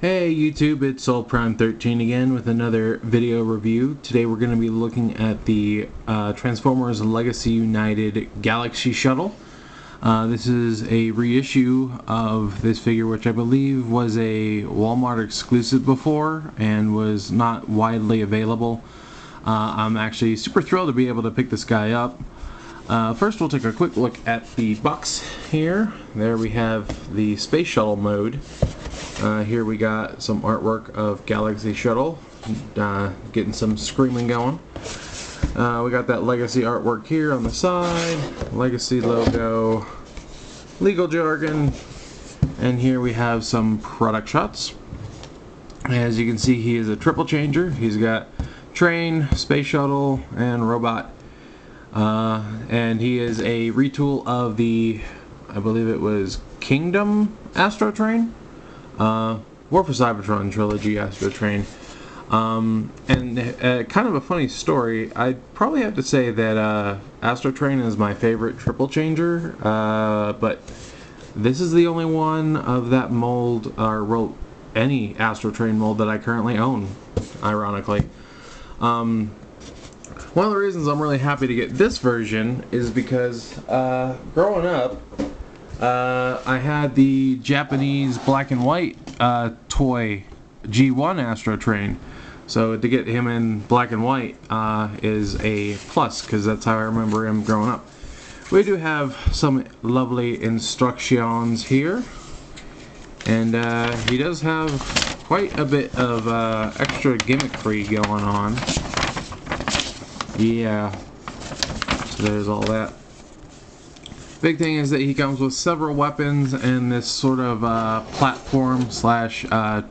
Hey YouTube, it's SoulPrime13 again with another video review. Today we're going to be looking at the Transformers Legacy United Galaxy Shuttle. This is a reissue of this figure, which I believe was a Walmart exclusive before and was not widely available. I'm actually super thrilled to be able to pick this guy up. First we'll take a quick look at the box here. There we have the Space Shuttle mode. Here we got some artwork of Galaxy Shuttle, getting some screaming going. We got that Legacy artwork here on the side, Legacy logo, legal jargon, and here we have some product shots. As you can see, he is a triple changer. He's got train, space shuttle, and robot. And he is a retool of the, I believe it was Kingdom Astro Train? War for Cybertron Trilogy Astro Train. And kind of a funny story, I'd probably have to say that Astro Train is my favorite triple changer, but this is the only one of that mold, or any Astro Train mold that I currently own, ironically. One of the reasons I'm really happy to get this version is because growing up, I had the Japanese black and white toy G1 Astro Train, so to get him in black and white is a plus, because that's how I remember him growing up. We do have some lovely instructions here, and he does have quite a bit of extra gimmickry going on. Yeah, so there's all that. Big thing is that he comes with several weapons and this sort of platform slash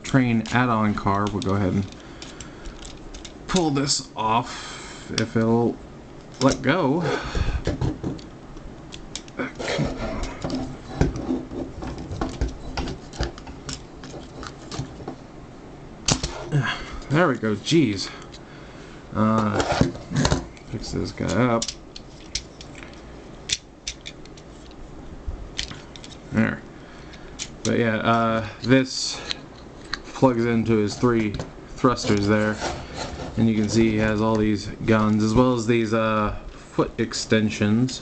train add-on car. We'll go ahead and pull this off if it'll let go. There we go. Jeez. Fix this guy up. There. But yeah, this plugs into his three thrusters there, and you can see he has all these guns as well as these foot extensions.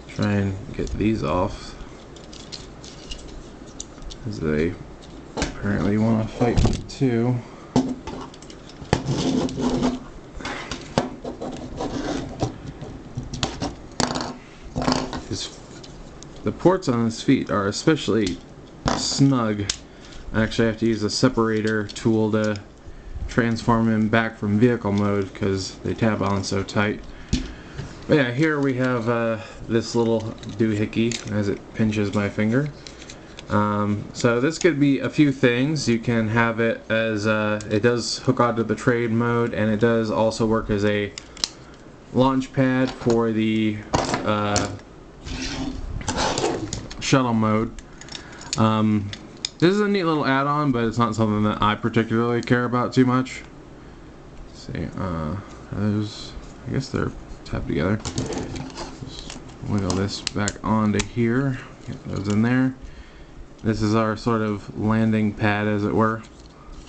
Try and get these off, as they apparently want to fight me too. The ports on his feet are especially snug. I actually have to use a separator tool to transform him back from vehicle mode because they tab on so tight. But yeah, here we have this little doohickey as it pinches my finger. So this could be a few things. You can have it as it does hook onto the trade mode, and it does also work as a launch pad for the shuttle mode. This is a neat little add-on, but it's not something that I particularly care about too much. Let's see, those, I guess they're tabbed together. Just wiggle this back onto here, get those in there. This is our sort of landing pad, as it were.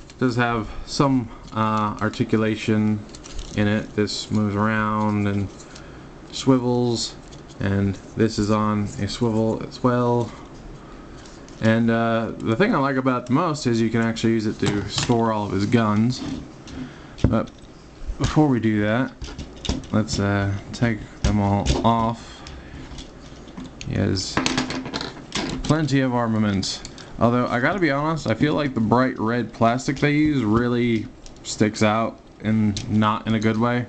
It does have some articulation in it. This moves around and swivels, and this is on a swivel as well. And the thing I like about it the most is you can actually use it to store all of his guns. But before we do that, let's take them all off. He has plenty of armaments. Although I gotta be honest, I feel like the bright red plastic they use really sticks out, and not in a good way.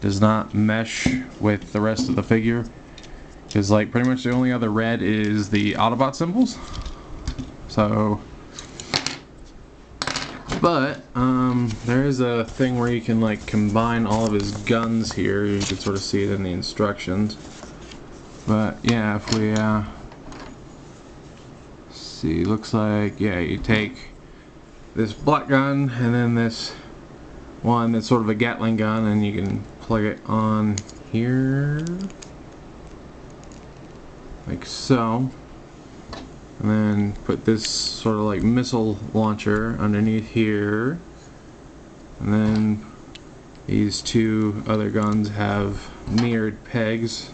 Does not mesh with the rest of the figure. Because like pretty much the only other red is the Autobot symbols. So, but there is a thing where you can like combine all of his guns here. You can sort of see it in the instructions. But yeah, if we see, looks like, yeah, you take this black gun and then this one that's sort of a Gatling gun, and you can plug it on here like so. And then put this sort of like missile launcher underneath here. And then these two other guns have mirrored pegs.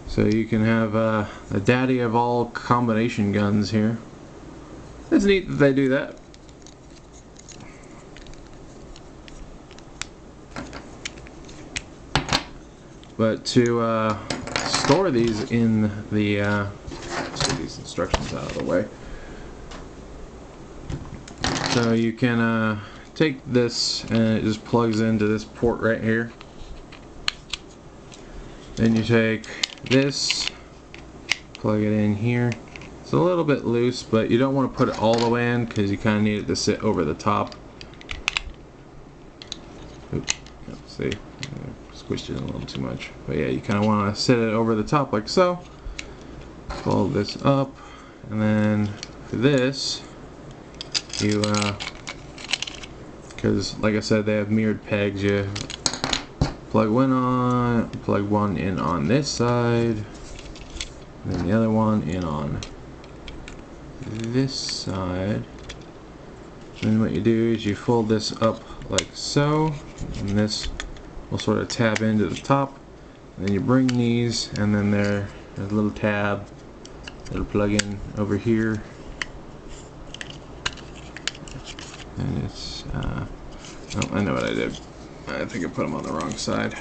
So you can have the daddy of all combination guns here. It's neat that they do that. But to store these in the let's get these instructions out of the way. So you can take this and it just plugs into this port right here. Then you take this, plug it in here. It's a little bit loose, but you don't want to put it all the way in because you kind of need it to sit over the top. Oops, see, I squished it a little too much. But yeah, you kind of want to sit it over the top like so. Fold this up, and then for this, you because like I said, they have mirrored pegs. You plug one in on this side, and then the other one in on this side. And what you do is you fold this up like so, and this will sort of tab into the top. And then you bring these, and then there's a little tab that'll plug in over here. And it's oh, I know what I did. I think I put them on the wrong side.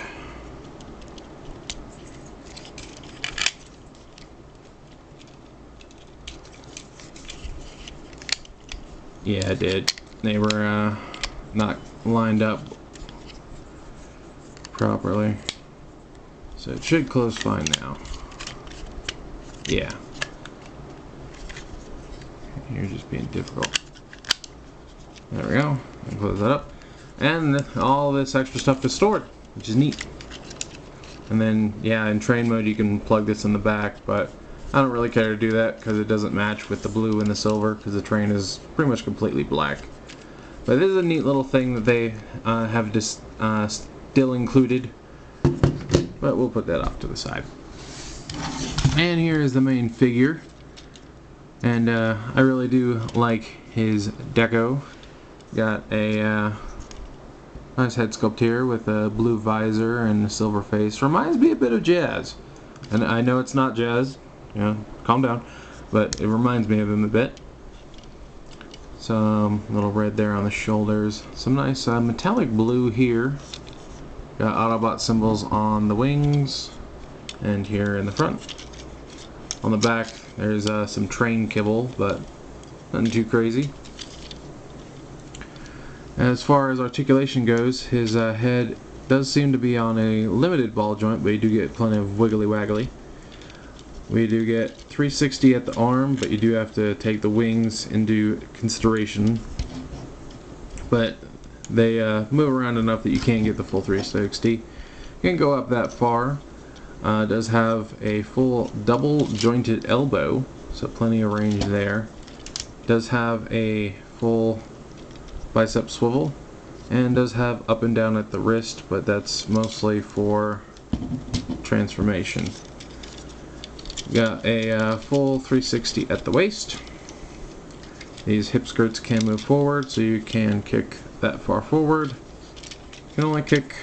Yeah, I did. They were not lined up properly. So it should close fine now. Yeah. You're just being difficult. There we go. And close that up. And all this extra stuff is stored, which is neat. And then, yeah, in train mode you can plug this in the back, but I don't really care to do that because it doesn't match with the blue and the silver because the train is pretty much completely black. But this is a neat little thing that they have still included, but we'll put that off to the side. And here is the main figure, and I really do like his deco. Got a nice head sculpt here with a blue visor and a silver face. Reminds me a bit of Jazz, and I know it's not Jazz. Yeah, calm down. But it reminds me of him a bit. Some little red there on the shoulders. Some nice metallic blue here. Got Autobot symbols on the wings and here in the front. On the back there's some train kibble, but nothing too crazy. As far as articulation goes, his head does seem to be on a limited ball joint, but you do get plenty of wiggly waggly. We do get 360 at the arm, but you do have to take the wings into consideration. But they move around enough that you can get the full 360. You can go up that far. It does have a full double jointed elbow, so plenty of range there. It does have a full bicep swivel, and does have up and down at the wrist, but that's mostly for transformation. Got a full 360 at the waist. These hip skirts can move forward, so you can kick that far forward. You can only kick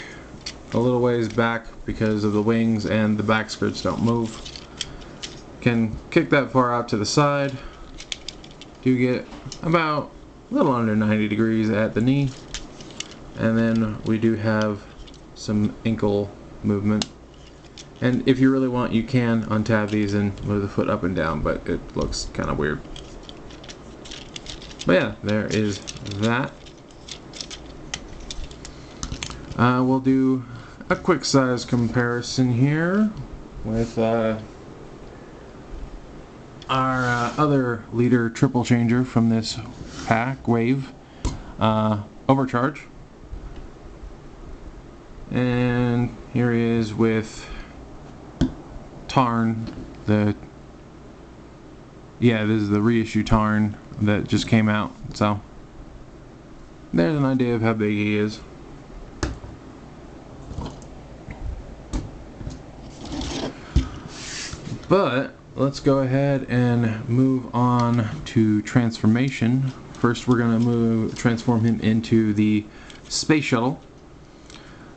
a little ways back because of the wings, and the back skirts don't move. Can kick that far out to the side. Do get about a little under 90 degrees at the knee. And then we do have some ankle movement. And if you really want, you can untab these and move the foot up and down, but it looks kind of weird. But yeah, there is that. We'll do a quick size comparison here with our other leader triple changer from this pack, Wave, Overcharge. And here he is with Tarn, this is the reissue Tarn that just came out, so there's an idea of how big he is. But let's go ahead and move on to transformation. First, we're going to transform him into the space shuttle.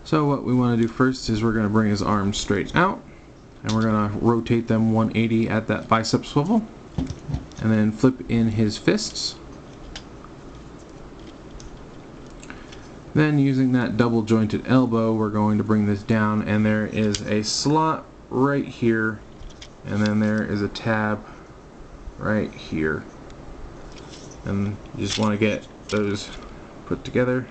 So what we want to do first is we're going to bring his arms straight out, and we're going to rotate them 180 at that bicep swivel, and then flip in his fists. Then using that double jointed elbow, we're going to bring this down, and there is a slot right here, and then there is a tab right here, and you just want to get those put together.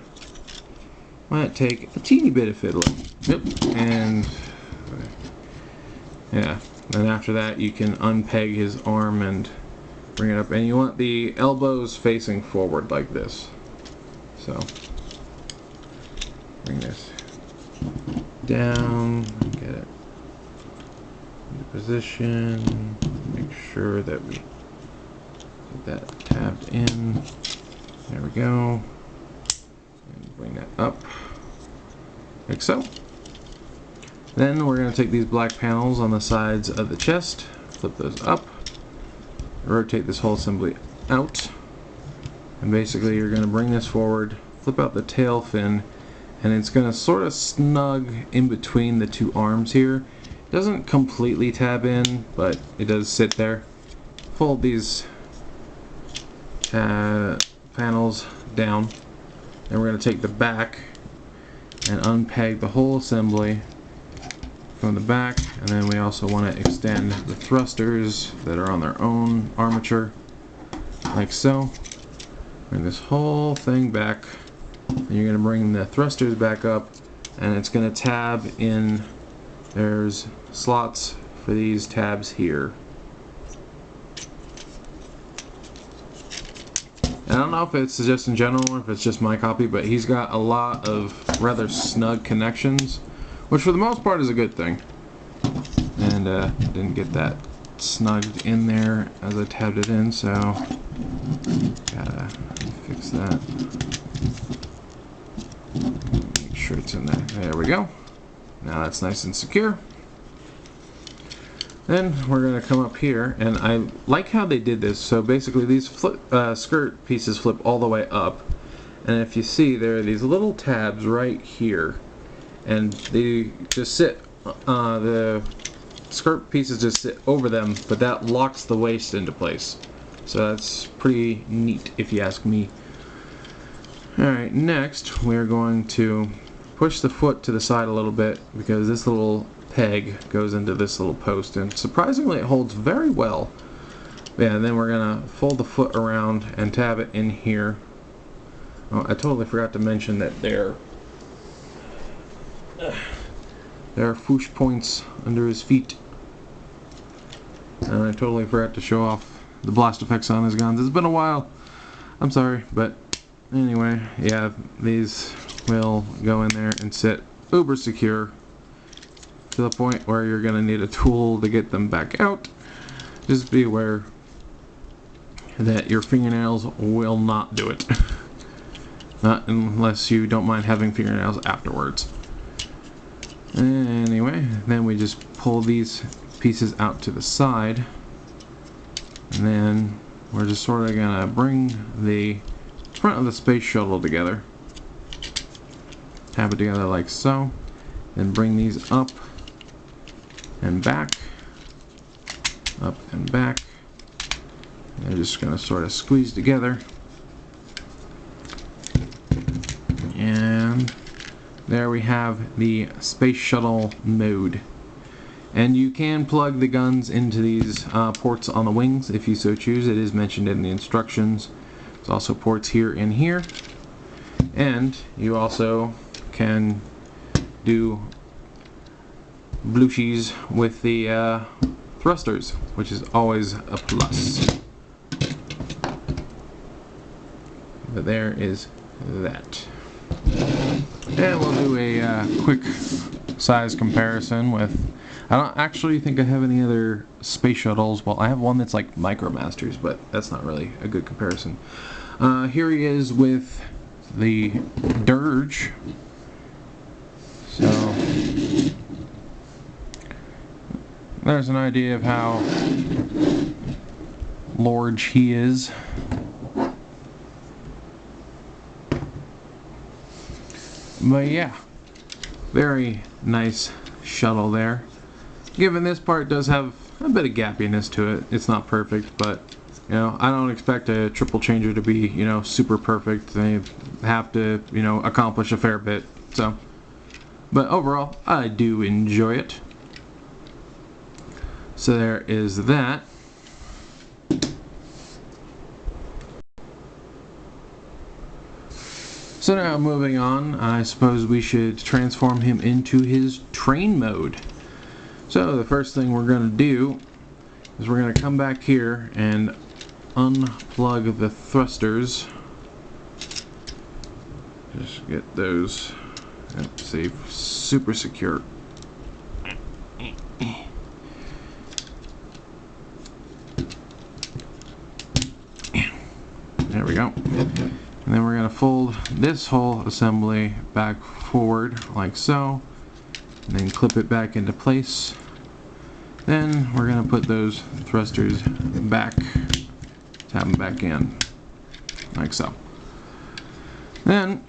Might take a teeny bit of fiddling. Yep. And yeah, and after that you can unpeg his arm and bring it up, and you want the elbows facing forward like this. So bring this down, get it into position, make sure that we get that tabbed in. There we go. And bring that up like so. Then we're going to take these black panels on the sides of the chest, flip those up, rotate this whole assembly out, and basically you're going to bring this forward, flip out the tail fin, and it's going to sort of snug in between the two arms here. It doesn't completely tab in, but it does sit there. Fold these panels down. Then we're going to take the back and unpeg the whole assembly from the back, and then we also want to extend the thrusters that are on their own armature like so. Bring this whole thing back, and you're going to bring the thrusters back up, and it's going to tab in. There's slots for these tabs here. I don't know if it's just in general or if it's just my copy, but he's got a lot of rather snug connections, which for the most part is a good thing. And didn't get that snugged in there as I tabbed it in, so gotta fix that. Make sure it's in there. There we go. Now that's nice and secure. Then we're going to come up here, and I like how they did this. So basically these skirt pieces flip all the way up, and if you see, there are these little tabs right here, and they just sit, the skirt pieces just sit over them, but that locks the waist into place. So that's pretty neat if you ask me. Alright, next we're going to push the foot to the side a little bit, because this little peg goes into this little post, and surprisingly it holds very well. Yeah, and then we're gonna fold the foot around and tab it in here. Oh, I totally forgot to mention that there are foosh points under his feet, and I totally forgot to show off the blast effects on his guns. It's been a while, I'm sorry, but anyway, yeah, these will go in there and sit uber secure, to the point where you're going to need a tool to get them back out. Just be aware that your fingernails will not do it. Not unless you don't mind having fingernails afterwards. Anyway, then we just pull these pieces out to the side, and then we're just sort of going to bring the front of the space shuttle together. Tap it together like so, then bring these up and back, up and back. They're just going to sort of squeeze together, and there we have the space shuttle mode. And you can plug the guns into these ports on the wings if you so choose. It is mentioned in the instructions. There's also ports here and here, and you also can do blueshies with the thrusters, which is always a plus. But there is that. And we'll do a quick size comparison with, I don't actually think I have any other space shuttles. Well, I have one that's like MicroMasters, but that's not really a good comparison. Here he is with the Dirge. So there's an idea of how large he is. But yeah, very nice shuttle there. Given this part does have a bit of gappiness to it, it's not perfect, but you know, I don't expect a triple changer to be, you know, super perfect. They have to, you know, accomplish a fair bit. So, but overall, I do enjoy it. So there is that. So now moving on, I suppose we should transform him into his train mode. So the first thing we're going to do is we're going to come back here and unplug the thrusters. Just get those safe, super secure. There we go. And then we're going to fold this whole assembly back forward like so, and then clip it back into place. Then we're going to put those thrusters back, tap them back in like so. Then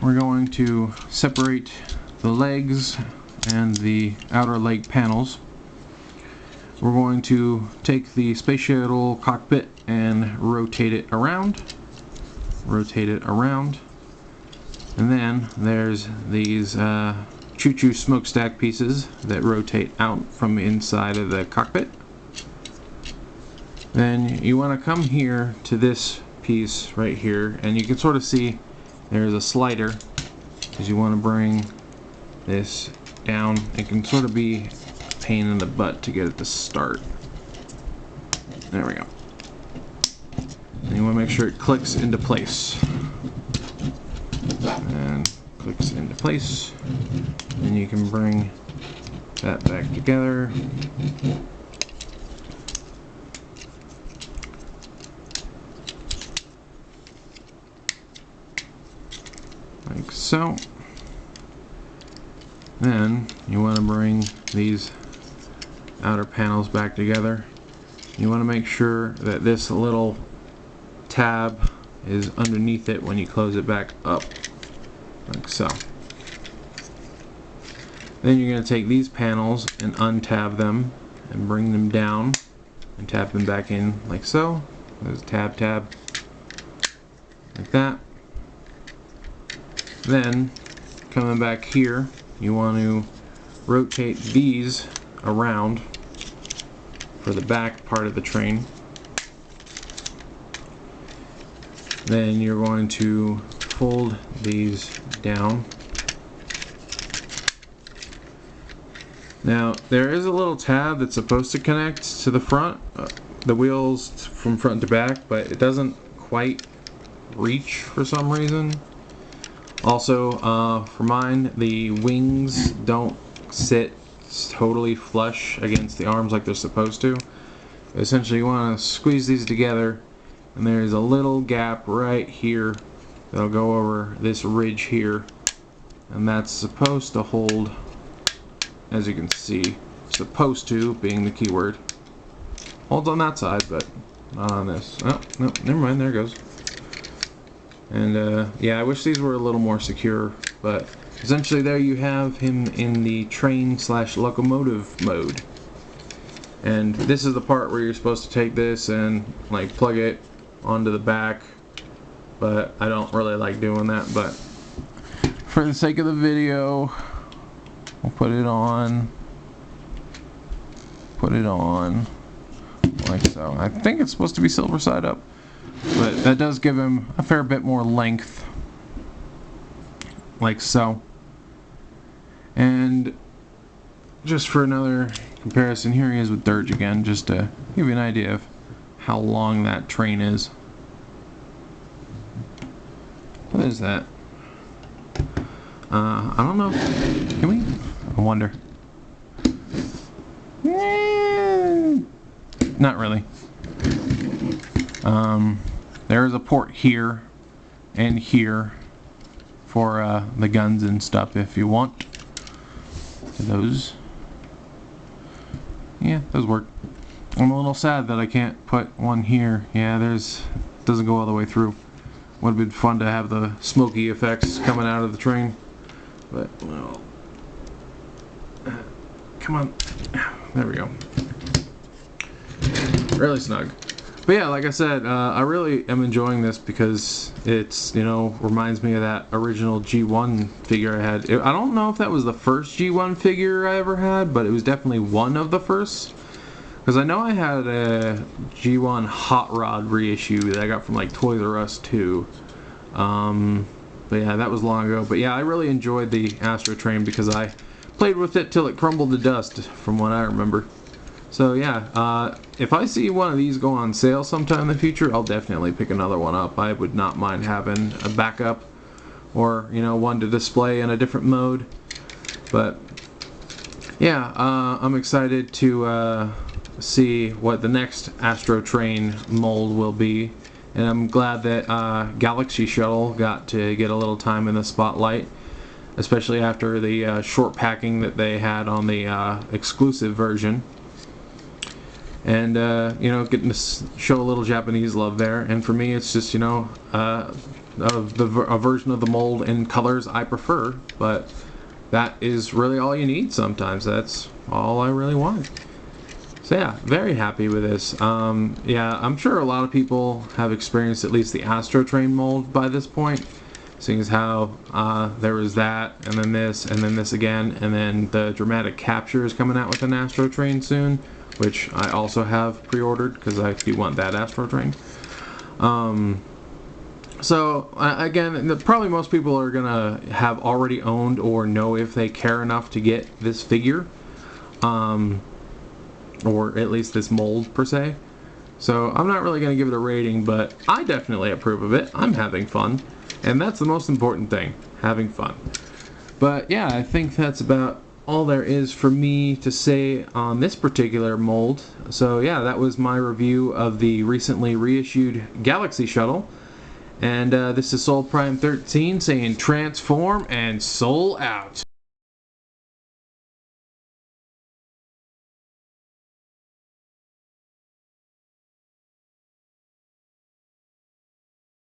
we're going to separate the legs and the outer leg panels. We're going to take the space shuttle cockpit and rotate it around. And then there's these choo-choo smokestack pieces that rotate out from inside of the cockpit. Then you want to come here to this piece right here, and you can sort of see there's a slider, because you want to bring this down. It can sort of be a pain in the butt to get it to start. There we go. And you want to make sure it clicks into place. And clicks into place. And you can bring that back together. Like so. Then you want to bring these outer panels back together. You want to make sure that this little tab is underneath it when you close it back up, like so. Then you're going to take these panels and untab them and bring them down and tap them back in like so. There's tab, like that. Then coming back here, you want to rotate these around for the back part of the train. Then you're going to fold these down. Now there is a little tab that's supposed to connect to the front, the wheels from front to back, but it doesn't quite reach for some reason. Also, for mine, the wings don't sit totally flush against the arms like they're supposed to. Essentially, you want to squeeze these together, and there's a little gap right here that'll go over this ridge here, and that's supposed to hold, as you can see, supposed to being the key word. Holds on that side, but not on this. Oh, no, never mind, there it goes. And yeah, I wish these were a little more secure, but essentially there you have him in the train / locomotive mode. And this is the part where you're supposed to take this and like plug it onto the back, but I don't really like doing that. But for the sake of the video, we'll put it on like so. I think it's supposed to be silver side up, but that does give him a fair bit more length, like so. And just for another comparison, here he is with Dirge again, just to give you an idea of how long that train is. What is that? I don't know. Can we? I wonder. Not really. There's a port here and here for the guns and stuff if you want. Those. Yeah, those work. I'm a little sad that I can't put one here. Yeah, doesn't go all the way through. Would have been fun to have the smoky effects coming out of the train. But, well, come on. There we go. Really snug. But yeah, like I said, I really am enjoying this because it's, reminds me of that original G1 figure I had. I don't know if that was the first G1 figure I ever had, but it was definitely one of the first. Because I know I had a G1 Hot Rod reissue that I got from like Toys R Us too. But yeah, that was long ago. But yeah, I really enjoyed the Astro Train because I played with it till it crumbled to dust, from what I remember. So yeah, if I see one of these go on sale sometime in the future, I'll definitely pick another one up. I would not mind having a backup or, one to display in a different mode. But yeah, I'm excited to see what the next Astro Train mold will be. And I'm glad that Galaxy Shuttle got to get a little time in the spotlight, especially after the short packing that they had on the exclusive version. And, getting to show a little Japanese love there. And for me, it's just, a version of the mold in colors I prefer. But that is really all you need sometimes. That's all I really want. So yeah, very happy with this. Yeah, I'm sure a lot of people have experienced at least the Astro Train mold by this point, seeing as how there was that, and then this again, and then the Dramatic Capture is coming out with an Astro Train soon, which I also have pre-ordered because I do want that Astro Train. So again, probably most people are gonna have already owned or know if they care enough to get this figure. Or at least this mold per se. So I'm not really going to give it a rating, but I definitely approve of it. I'm having fun, and that's the most important thing, having fun. But yeah, I think that's about all there is for me to say on this particular mold. So yeah, that was my review of the recently reissued Galaxy Shuttle. And this is Soul Prime 13 saying transform and soul out.